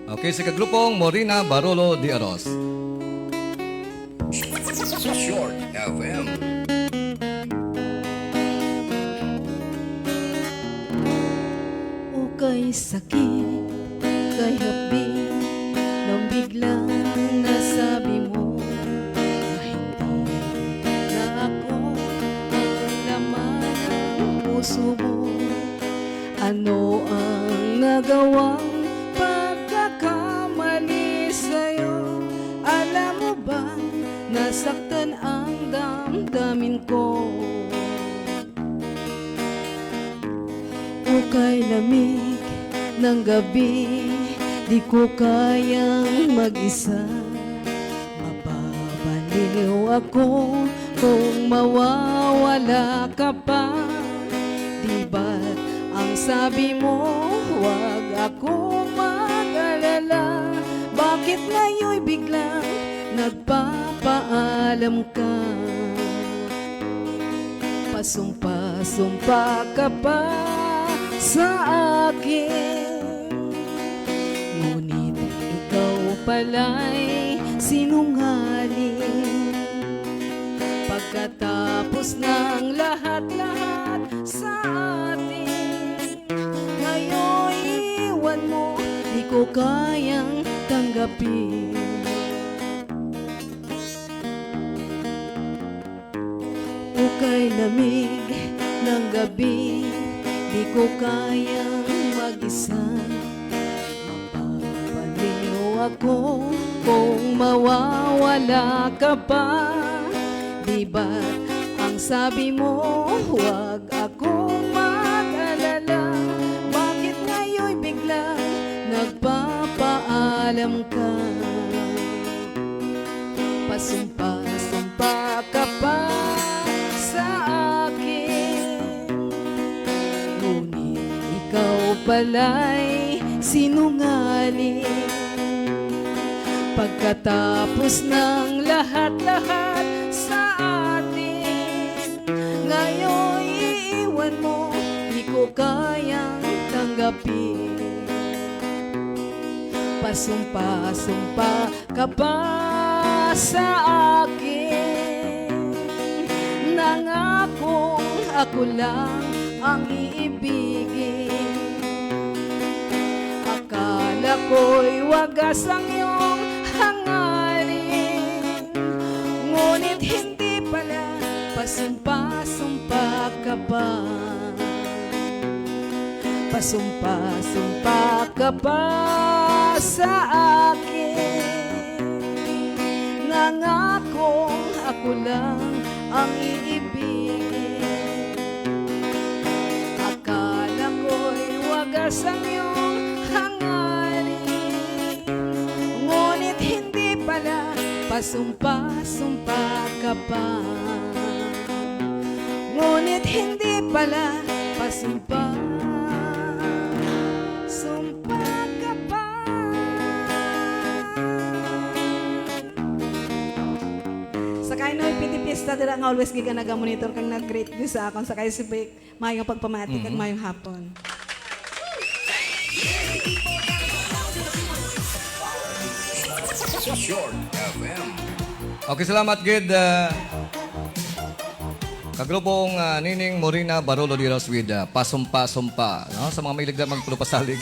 Okay, sa kagrupong Morina Barolo de Aros. Short FM. O kay sakit, kay habi, nang biglang nasabi mo na hindi na ako ang laman ng puso mo. Ano ang nagawang pagkakamali sa'yo? Alam mo bang nasaktan ang damdamin ko? O kay lamig ng gabi, di ko kayang mag-isa. Mababaliw ako kung mawawala ka pa. Di ba't ang sabi mo, huwag akong mag-alala? Bakit ngayon'y biglang nagpapaalam ka? Pasumpa-sumpa ka pa sa akin, ngunit ikaw pala'y sinungaling. Pagkatapos ng lahat-lahat sa atin, ngayon iwan mo, di ko kayang tanggapin. O kay lamig ng gabi, di ko kayang mag-isa. Mapapaliw ako kung mawawala ka pa. Di ba't ang sabi mo, huwag akong mag-alala? Bakit ngayon'y biglang nagpapaalam ka? Pasumpa-sumpa ka pa sa akin, ngunit ikaw pala'y sinungaling. Pagkatapos ng lahat-lahat sa atin, ngayon iiwan mo, di ko kayang tanggapin. Pasumpa-sumpa ka pa sa akin, nangakong ako lang ang iibigin. Akala ko'y wagas ang iyong hangarin, ngunit hindi pala. Pasumpa-sumpa ka pa, pasumpa-sumpa ka pa sa akin, nangakong ako lang ang iibigin. Akala ko'y wagas ang iyong hangarin, ngunit hindi pala. Pasumpa-sumpa ka pa, ngunit hindi pala. Pasumpa-sumpa ka pa. Sakay no'y pitipista dira nga always giga naga-monitor kang nag-greet view sa akon. Sakay si Vic, mayong pagpamatik at mayong hapon. Short FM. Okay, salamat, Gid. Kagrupong Nining Morina Barolo de Aros with Pasumpa-sumpa. No? Sa mga mahilig na magpulo pasalig.